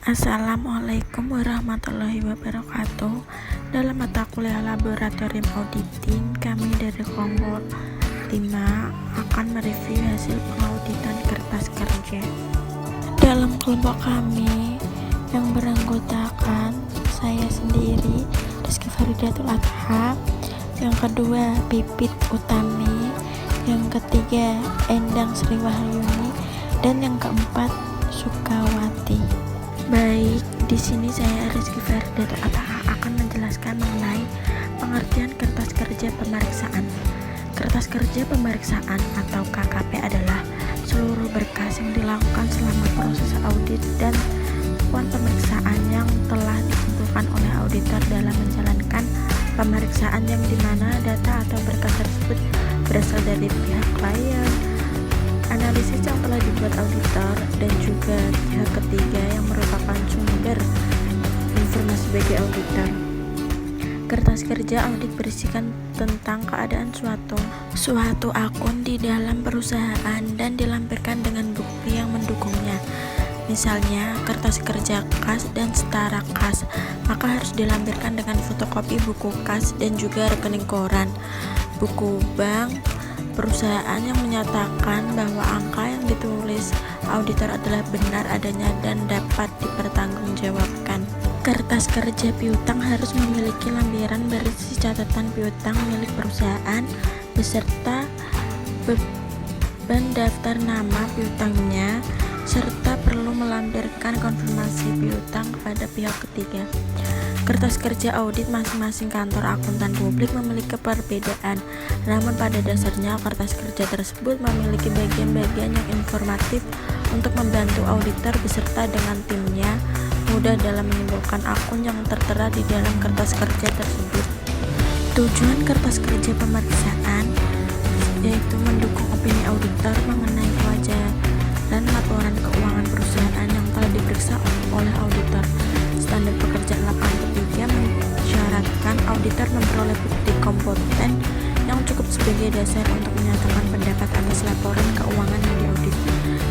Assalamualaikum warahmatullahi wabarakatuh. Dalam mata kuliah laboratorium auditing, kami dari kelompok 5 akan mereview hasil pengauditan kertas kerja. Dalam kelompok kami yang beranggotakan saya sendiri, Rizky Faridatul Adha, yang kedua Pipit Utami, yang ketiga Endang Sri Wahyuni, dan yang keempat Sukawati. Baik, di sini saya Rizky Faridatul Adha akan menjelaskan mengenai pengertian kertas kerja pemeriksaan. Kertas kerja pemeriksaan atau KKP adalah seluruh berkas yang dilakukan selama proses audit dan temuan pemeriksaan yang telah dikumpulkan oleh auditor dalam menjalankan pemeriksaan, yang dimana data atau berkas tersebut berasal dari pihak klien, analisis yang telah dibuat auditor, dan juga pihak ketiga yang merupakan sumber informasi bagi auditor. Kertas kerja audit berisikan tentang keadaan suatu akun di dalam perusahaan dan dilampirkan dengan bukti yang mendukungnya. Misalnya, kertas kerja kas dan setara kas, maka harus dilampirkan dengan fotokopi buku kas dan juga rekening koran, buku bank perusahaan yang menyatakan bahwa angka yang ditulis auditor adalah benar adanya dan dapat dipertanggungjawabkan. Kertas kerja piutang harus memiliki lampiran berisi catatan piutang milik perusahaan beserta beban daftar nama piutangnya, serta perlu melampirkan konfirmasi piutang kepada pihak ketiga. Kertas kerja audit masing-masing kantor akuntan publik memiliki perbedaan, namun pada dasarnya kertas kerja tersebut memiliki bagian-bagian yang informatif untuk membantu auditor beserta dengan timnya mudah dalam menyimpulkan akun yang tertera di dalam kertas kerja tersebut. Tujuan kertas kerja pemeriksaan yaitu mendukung opini auditor mengenai kewajaran laporan keuangan perusahaan yang telah diperiksa oleh auditor. Standar pekerjaan lapangan ketiga mensyaratkan auditor memperoleh bukti kompeten yang cukup sebagai dasar untuk menyatakan pendapat atas laporan keuangan yang diaudit.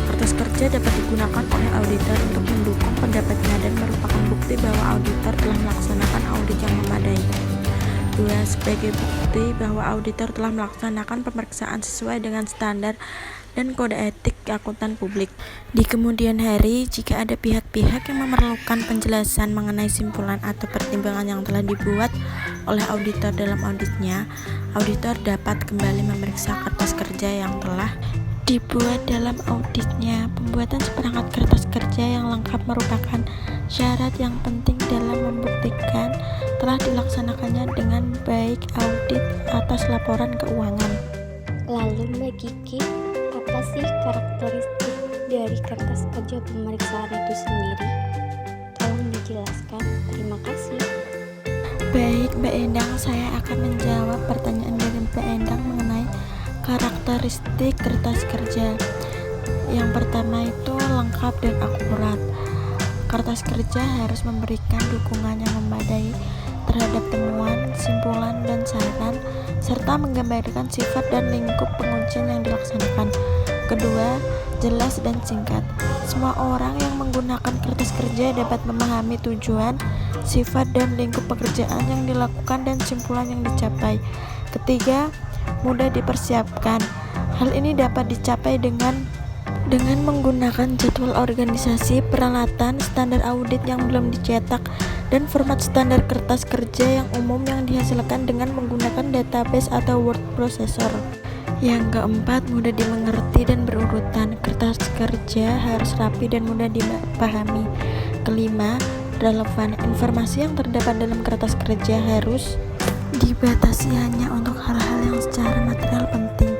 Kertas kerja dapat digunakan oleh auditor untuk mendukung pendapatnya dan merupakan bukti bahwa auditor telah melaksanakan audit yang memadai. 2. Sebagai bukti bahwa auditor telah melaksanakan pemeriksaan sesuai dengan standar dan kode etik akuntan publik. Di kemudian hari, jika ada pihak-pihak yang memerlukan penjelasan mengenai simpulan atau pertimbangan yang telah dibuat oleh auditor dalam auditnya, auditor dapat kembali memeriksa kertas kerja yang telah dibuat dalam auditnya. Pembuatan seperangkat kertas kerja yang lengkap merupakan syarat yang penting dalam membuktikan telah dilaksanakannya dengan baik audit atas laporan keuangan. Lalu Mbak Kiki, apa sih karakteristik dari kertas kerja pemeriksaan itu sendiri? Tolong dijelaskan. Terima kasih. Baik Mbak Endang, saya akan menjawab pertanyaan dari Mbak Endang mengenai karakteristik kertas kerja. Yang pertama itu lengkap dan akurat. Kertas kerja harus memberikan dukungan yang memadai terhadap temuan, simpulan, dan saran, serta menggambarkan sifat dan lingkup pengujian yang dilaksanakan. Kedua, jelas dan singkat. Semua orang yang menggunakan kertas kerja dapat memahami tujuan, sifat, dan lingkup pekerjaan yang dilakukan dan simpulan yang dicapai. Ketiga, mudah dipersiapkan. Hal ini dapat dicapai dengan menggunakan jadwal organisasi, peralatan, standar audit yang belum dicetak, dan format standar kertas kerja yang umum yang dihasilkan dengan menggunakan database atau word processor. Yang keempat, mudah dimengerti dan berurutan. Kertas kerja harus rapi dan mudah dipahami. Kelima, relevan. Informasi yang terdapat dalam kertas kerja harus dibatasi hanya untuk hal-hal yang secara material penting,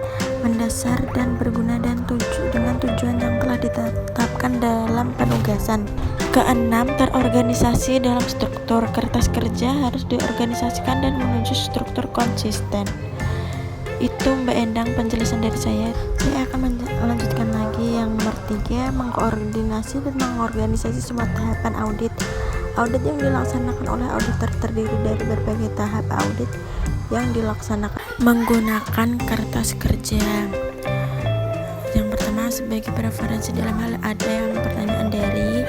mendasar, dan berguna dan dengan tujuan yang telah ditetapkan dalam penugasan. Keenam, terorganisasi dalam struktur. Kertas kerja harus diorganisasikan dan menuju struktur konsisten. Itu Mbak Endang penjelasan dari saya. Saya akan melanjutkan lagi yang nomor 3, mengkoordinasi dan mengorganisasi semua tahapan audit. Audit yang dilaksanakan oleh auditor terdiri dari berbagai tahap audit yang dilaksanakan menggunakan kertas kerja. Yang pertama, sebagai preferensi dalam hal ada yang pertanyaan dari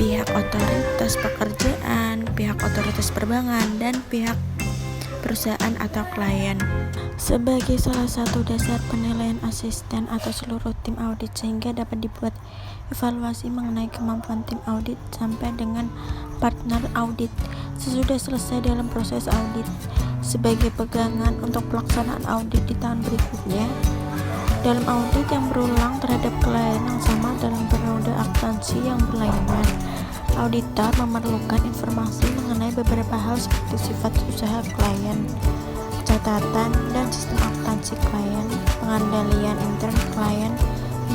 pihak otoritas pekerjaan, pihak otoritas perbankan, dan pihak perusahaan atau klien. Sebagai salah satu dasar penilaian asisten atau seluruh tim audit, sehingga dapat dibuat evaluasi mengenai kemampuan tim audit sampai dengan partner audit sesudah selesai dalam proses audit. Sebagai pegangan untuk pelaksanaan audit di tahun berikutnya, dalam audit yang berulang terhadap klien yang sama dalam periode akuntansi yang berlainan, auditor memerlukan informasi mengenai beberapa hal seperti sifat usaha klien, catatan dan sistem akuntansi klien, pengandalian intern klien,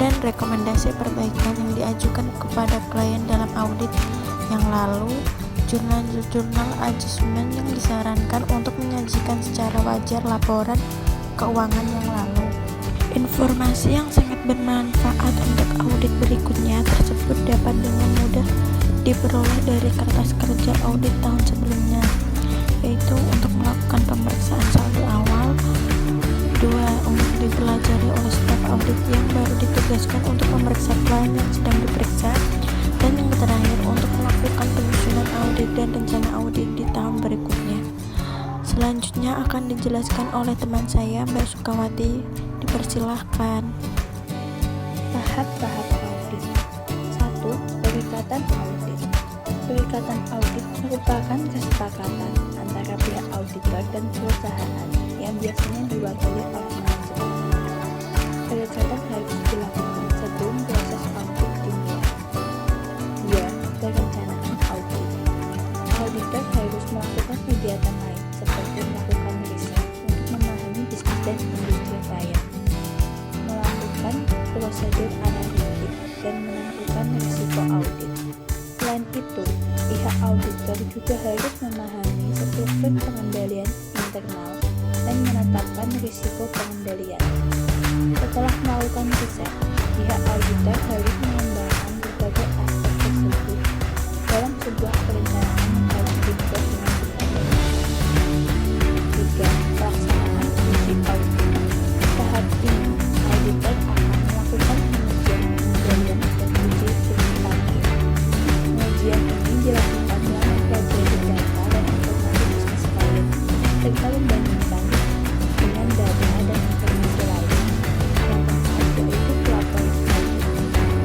dan rekomendasi perbaikan yang diajukan kepada klien dalam audit yang lalu, jurnal adjustment yang disarankan untuk menyajikan secara wajar laporan keuangan yang lalu. Informasi yang sangat bermanfaat untuk audit berikutnya tersebut dapat dengan mudah diperoleh dari kertas kerja audit tahun sebelumnya, yaitu untuk melakukan pemeriksaan saldo awal, 2. Untuk dipelajari oleh staf audit yang baru ditugaskan untuk memeriksa klien yang sedang diperiksa, dan yang terakhir untuk melakukan penyusunan audit dan rencana audit di tahun berikutnya. Selanjutnya akan dijelaskan oleh teman saya, Mbak Sukawati. Dipersilahkan. Tahap-tahap audit. 1. Perikatan audit. Perikatan audit merupakan kesepakatan antara pihak auditor dan perusahaan yang biasanya diwakili oleh manajemen. Perikatan harus dilakukan sebelum proses audit dimulai. 2. Perencanaan audit. Auditor harus melakukan kegiatan lain seperti melakukan riset untuk memahami bisnis dan industri klien, melakukan prosedur analitik, dan menentukan risiko audit. Selain itu, pihak auditor juga harus memahami struktur pengendalian internal dan menetapkan risiko pengendalian. Setelah melakukan riset, pihak auditor harus mengembangkan berbagai aspek tersebut dalam sebuah perencanaan yang harus dibuat dengan benar. 3. Pelaksanaan uji audit. Tahap ini, auditor akan melakukan pengujian pengendalian dan uji verifikasi. Pengujian ini dilakukan dengan mempelajari data dan informasi bisnis klien, serta membandingkan dengan data dan informasi lain. Yang keempat yaitu pelaporan audit.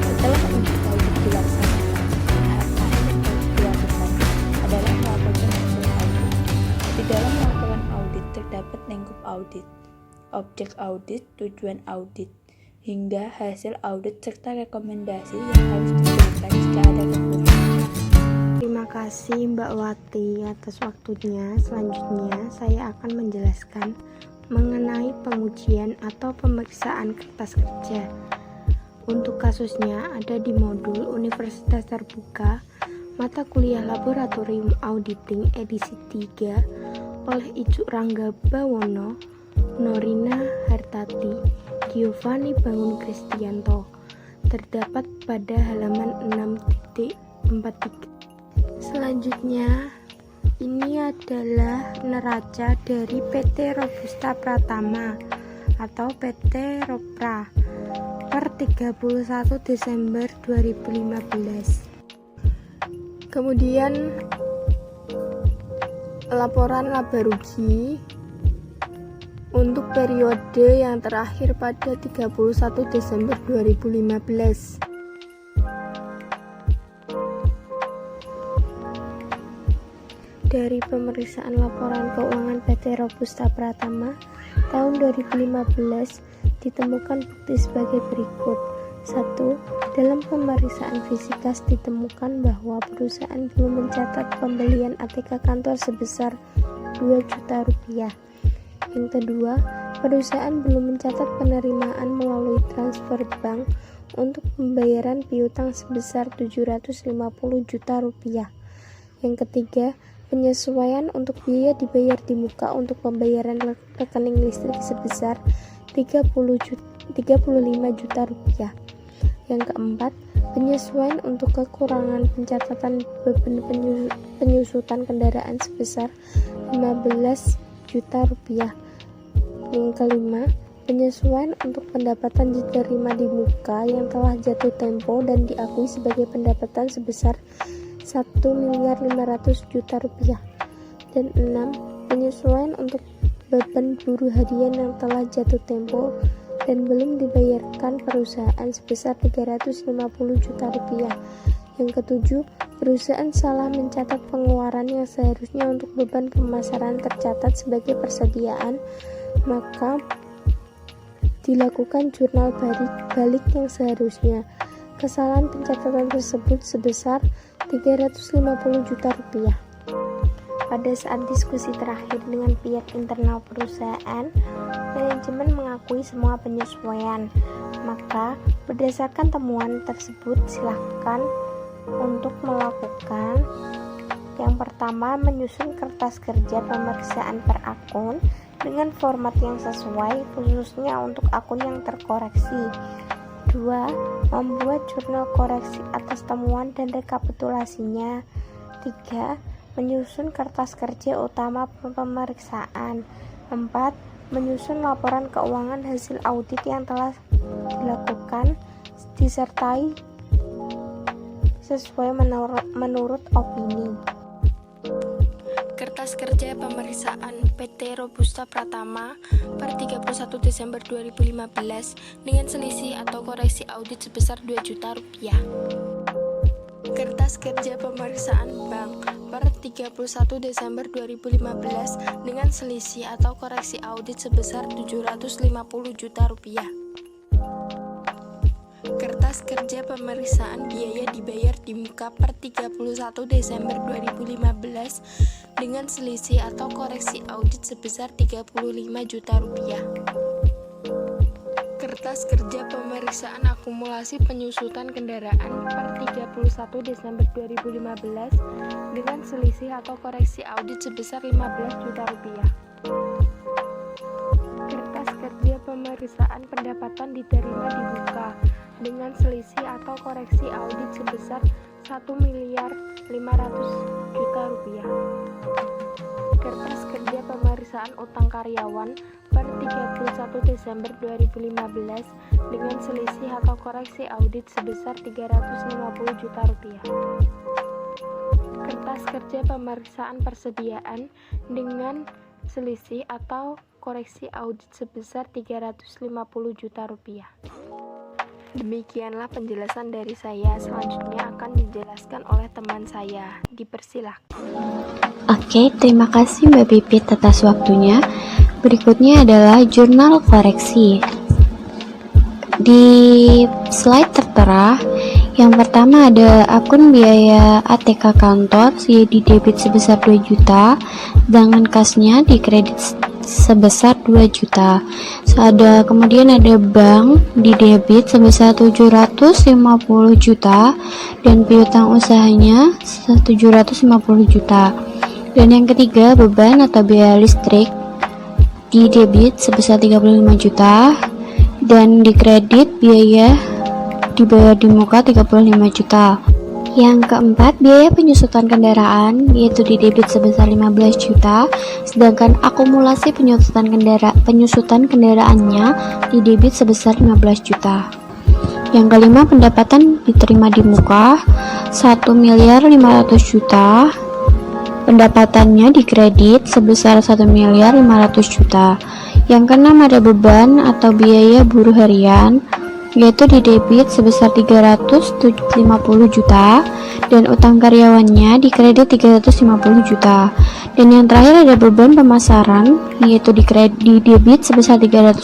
Setelah uji audit dilaksanakan, tahap akhir yang harus dilakukan adalah melaporkan hasil audit. Di dalam laporan audit terdapat lingkup audit, objek audit, tujuan audit, hingga hasil audit serta rekomendasi yang harus diberikan jika ada kekurangan. Terima kasih Mbak Wati atas waktunya. Selanjutnya saya akan menjelaskan mengenai pengujian atau pemeriksaan kertas kerja. Untuk kasusnya ada di modul Universitas Terbuka, mata kuliah Laboratorium Auditing edisi 3 oleh Icuk Rangga Bawono, Norina Hartati, Giovanni Bangun Kristianto, terdapat pada halaman 6.43. Selanjutnya, ini adalah neraca dari PT Robusta Pratama atau PT Ropra per 31 Desember 2015. Kemudian laporan laba rugi untuk periode yang terakhir pada 31 Desember 2015. Dari pemeriksaan laporan keuangan PT Robusta Pratama tahun 2015 ditemukan bukti sebagai berikut. 1. Dalam pemeriksaan Fisikas ditemukan bahwa perusahaan belum mencatat pembelian ATK kantor sebesar 2 juta rupiah. Yang kedua, perusahaan belum mencatat penerimaan melalui transfer bank untuk pembayaran piutang sebesar 750 juta rupiah. Yang ketiga, penyesuaian untuk biaya dibayar di muka untuk pembayaran rekening listrik sebesar 35 juta rupiah. Yang keempat, penyesuaian untuk kekurangan pencatatan beban penyusutan kendaraan sebesar 15 juta rupiah. Yang kelima, Penyesuaian untuk pendapatan diterima di muka yang telah jatuh tempo dan diakui sebagai pendapatan sebesar 1.500.000.000 rupiah. Dan 6. Penyesuaian untuk beban buruh harian yang telah jatuh tempo dan belum dibayarkan perusahaan sebesar 350 juta rupiah. Yang ketujuh, perusahaan salah mencatat pengeluaran yang seharusnya untuk beban pemasaran tercatat sebagai persediaan, maka dilakukan jurnal balik yang seharusnya. Kesalahan pencatatan tersebut sebesar 350 juta rupiah. Pada saat diskusi terakhir dengan pihak internal perusahaan, manajemen mengakui semua penyesuaian. Maka, berdasarkan temuan tersebut, silakan untuk melakukan yang pertama, menyusun kertas kerja pemeriksaan per akun dengan format yang sesuai, khususnya untuk akun yang terkoreksi. 2. Membuat jurnal koreksi atas temuan dan rekapitulasinya. 3. Menyusun kertas kerja utama pemeriksaan. 4. Menyusun laporan keuangan hasil audit yang telah dilakukan, disertai sesuai menurut opini. Kertas kerja pemeriksaan PT Robusta Pratama per 31 Desember 2015 dengan selisih atau koreksi audit sebesar 2 juta rupiah. Kertas kerja pemeriksaan bank per 31 Desember 2015 dengan selisih atau koreksi audit sebesar 750 juta rupiah. Kertas kerja pemeriksaan biaya dibayar di muka per 31 Desember 2015 dengan selisih atau koreksi audit sebesar 35 juta rupiah. Kertas kerja pemeriksaan akumulasi penyusutan kendaraan per 31 Desember 2015 dengan selisih atau koreksi audit sebesar 15 juta rupiah. Kertas kerja pemeriksaan pendapatan diterima di muka dengan selisih atau koreksi audit sebesar 1.500.000.000 rupiah. Kertas kerja pemeriksaan utang karyawan per 31 Desember 2015 dengan selisih atau koreksi audit sebesar 350 juta rupiah. Kertas kerja pemeriksaan persediaan dengan selisih atau koreksi audit sebesar 350 juta rupiah. Demikianlah penjelasan dari saya. Selanjutnya akan dijelaskan oleh teman saya. Dipersilakan. Oke, terima kasih Mbak Pipit atas waktunya. Berikutnya adalah jurnal koreksi. Di slide tertera, yang pertama ada akun biaya ATK kantor di debit sebesar 2 juta, sedangkan kasnya di kredit sebesar 2 juta. Kemudian ada bank di debit sebesar 750 juta dan piutang usahanya 750 juta. Dan yang ketiga, beban atau biaya listrik di debit sebesar 35 juta dan di kredit biaya dibayar di muka 35 juta. Yang keempat, biaya penyusutan kendaraan yaitu di debit sebesar 15 juta, sedangkan akumulasi penyusutan kendaraannya di debit sebesar 15 juta. Yang kelima, pendapatan diterima di muka 1.500.000.000, pendapatannya di kredit sebesar 1.500.000.000 juta. Yang keenam, ada beban atau biaya buruh harian yaitu di debit sebesar 350 juta dan utang karyawannya di kredit 350 juta. Dan yang terakhir ada beban pemasaran yaitu di debit sebesar 350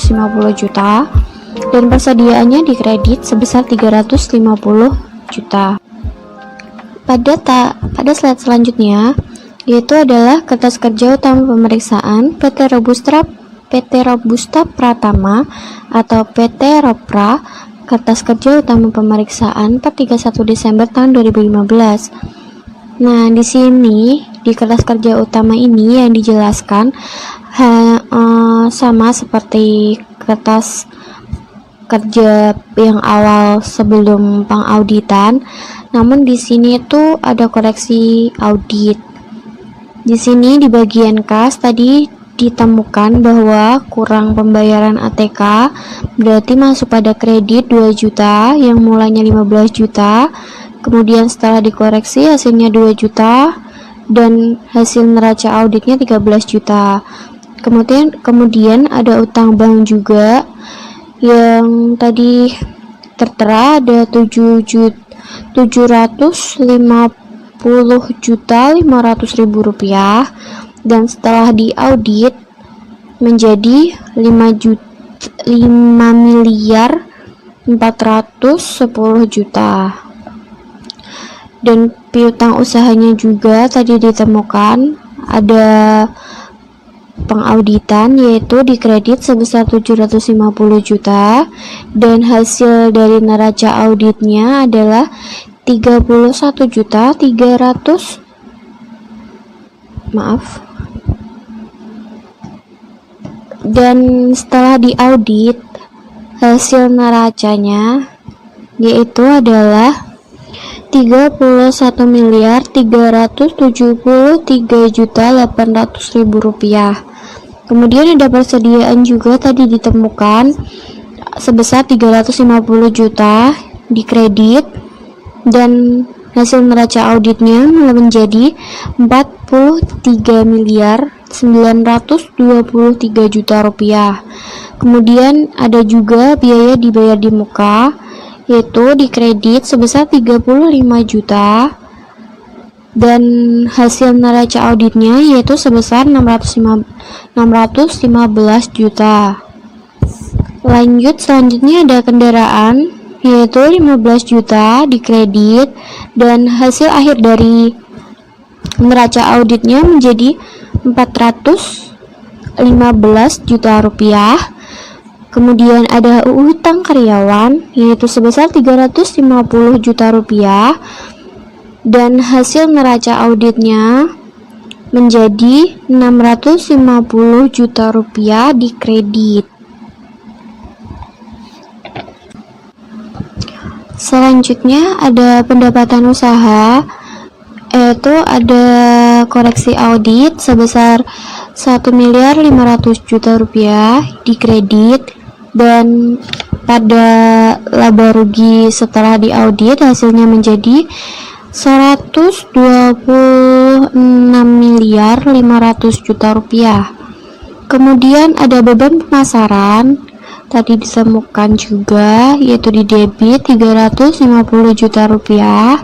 juta dan persediaannya di kredit sebesar 350 juta. Pada slide selanjutnya yaitu adalah kertas kerja utama pemeriksaan PT Robusta Pratama atau PT Ropra, kertas kerja utama pemeriksaan per 31 Desember tahun 2015. Nah, di sini di kertas kerja utama ini yang dijelaskan sama seperti kertas kerja yang awal sebelum pengauditan, namun di sini itu ada koreksi audit. Di sini di bagian kas tadi ditemukan bahwa kurang pembayaran ATK, berarti masuk pada kredit 2 juta yang mulanya 15 juta, kemudian setelah dikoreksi hasilnya 2 juta, dan hasil neraca auditnya 13 juta. Kemudian ada utang bank juga yang tadi tertera ada 750.500.000 rupiah, dan setelah diaudit menjadi 5.410 juta. Dan piutang usahanya juga tadi ditemukan ada pengauditan, yaitu dikredit sebesar 750 juta, dan hasil dari neraca auditnya adalah 31.300.000. Dan setelah diaudit hasil neracanya yaitu adalah 31.373.800.000 rupiah. Kemudian ada persediaan juga tadi ditemukan sebesar 350 juta dikredit, dan hasil neraca auditnya menjadi 43.923 juta rupiah. Kemudian ada juga biaya dibayar di muka, yaitu dikredit sebesar 35 juta, dan hasil neraca auditnya yaitu sebesar 615 juta. Selanjutnya ada kendaraan, yaitu 15 juta dikredit, dan hasil akhir dari neraca auditnya menjadi 415 juta rupiah. Kemudian ada utang karyawan, yaitu sebesar 350 juta rupiah, dan hasil neraca auditnya menjadi 650 juta rupiah dikredit. Selanjutnya ada pendapatan usaha, yaitu ada koreksi audit sebesar 1.500.000 juta rupiah dikredit, dan pada laba rugi setelah diaudit hasilnya menjadi 126.500.000 juta rupiah. Kemudian ada beban pemasaran tadi ditemukan juga, yaitu di debit 350 juta rupiah,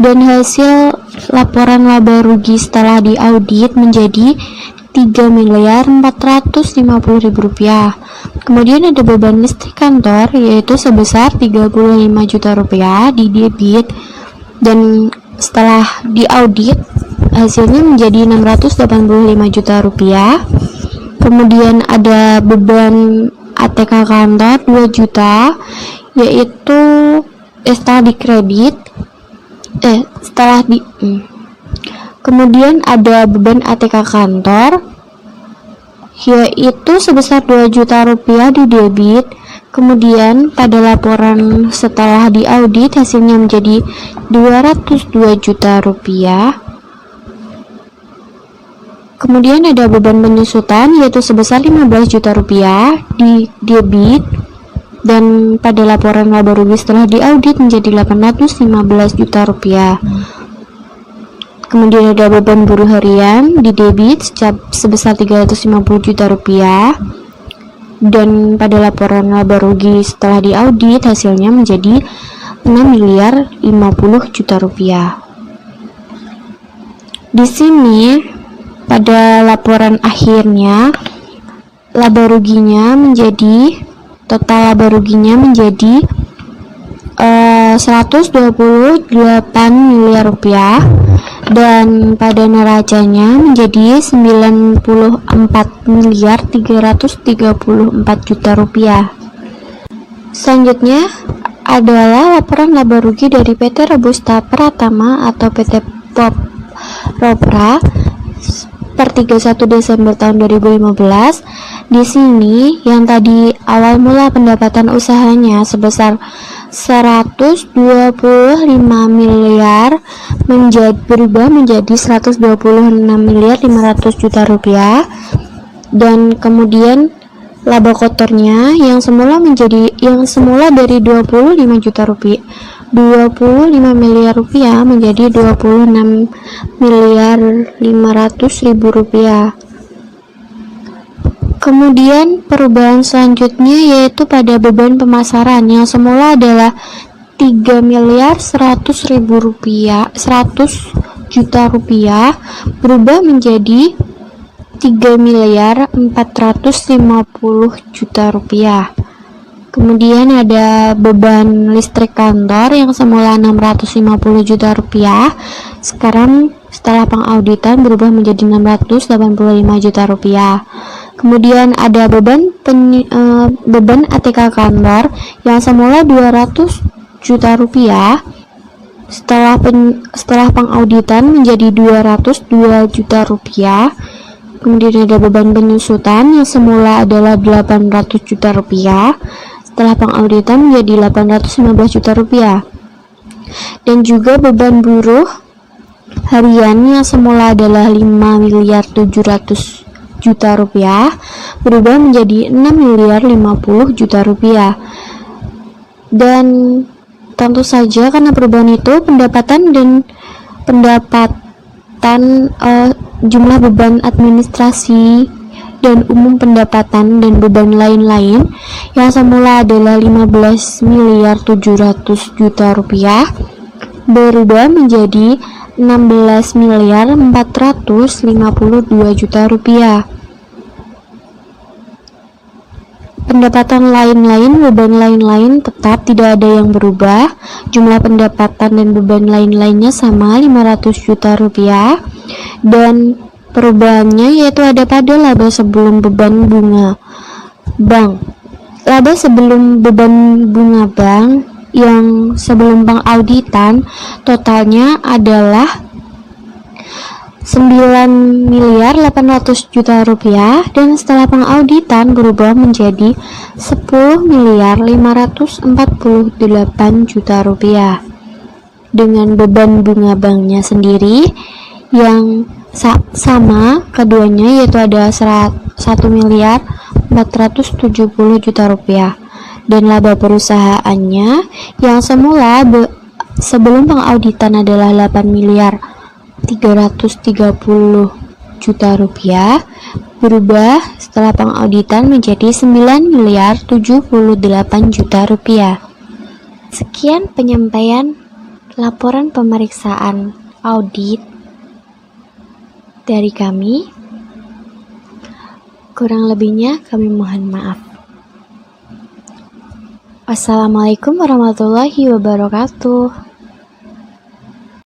dan hasil laporan laba rugi setelah diaudit menjadi 3.450.000 rupiah. Kemudian ada beban listrik kantor, yaitu sebesar 35 juta rupiah di debit, dan setelah diaudit hasilnya menjadi 685 juta rupiah. Kemudian ada beban ATK kantor 2 juta, yaitu kemudian ada beban ATK kantor yaitu sebesar 2 juta rupiah di debit. Kemudian pada laporan setelah diaudit hasilnya menjadi 202 juta rupiah. Kemudian ada beban penyusutan, yaitu sebesar 15 juta rupiah di debit, dan pada laporan laba rugi setelah diaudit menjadi 815 juta rupiah. Kemudian ada beban buruh harian di debit sebesar 350 juta rupiah, dan pada laporan laba rugi setelah diaudit hasilnya menjadi 6.050 juta rupiah. Di sini pada laporan akhirnya total laba ruginya menjadi 128 miliar rupiah, dan pada neracanya menjadi 94.334 juta rupiah. Selanjutnya adalah laporan laba rugi dari PT Robusta Pratama atau PT POP Ropra per 31 Desember tahun 2015. Di sini yang tadi awal mula pendapatan usahanya sebesar 125 miliar berubah menjadi 126 miliar 500 juta rupiah. Dan kemudian laba kotornya yang semula dari 25 juta rupiah 25 miliar rupiah menjadi 26 miliar 500 ribu rupiah. Kemudian perubahan selanjutnya yaitu pada beban pemasaran yang semula adalah 3 miliar 100 ribu rupiah 100 juta rupiah berubah menjadi 3 miliar 450 juta rupiah. Kemudian ada beban listrik kantor yang semula 650 juta rupiah, sekarang setelah pengauditan berubah menjadi 685 juta rupiah. Kemudian ada beban ATK kantor yang semula 200 juta rupiah, setelah pengauditan menjadi 202 juta rupiah. Kemudian ada beban penyusutan yang semula adalah 800 juta rupiah, setelah pengauditan menjadi 815 juta rupiah. Dan juga beban buruh harian yang semula adalah 5 miliar 700 juta rupiah berubah menjadi 6 miliar 50 juta rupiah. Dan tentu saja karena perubahan itu jumlah beban administrasi dan umum pendapatan dan beban lain-lain yang semula adalah 15 miliar 700 juta rupiah berubah menjadi 16 miliar 452 juta rupiah. Pendapatan lain-lain, beban lain-lain tetap tidak ada yang berubah. Jumlah pendapatan dan beban lain-lainnya sama 500 juta rupiah. Dan perubahannya yaitu ada pada laba sebelum beban bunga bank. Laba sebelum beban bunga bank yang sebelum pengauditan totalnya adalah 9 miliar 800 juta rupiah dan setelah pengauditan berubah menjadi 10 miliar 548 juta rupiah. Dengan beban bunga banknya sendiri yang sama keduanya yaitu ada 1 miliar 470 juta rupiah dan laba perusahaannya yang semula sebelum pengauditan adalah 8 miliar 330 juta rupiah berubah setelah pengauditan menjadi 9 miliar 78 juta rupiah. Sekian penyampaian laporan pemeriksaan audit dari kami. Kurang lebihnya kami mohon maaf. Wassalamualaikum warahmatullahi wabarakatuh.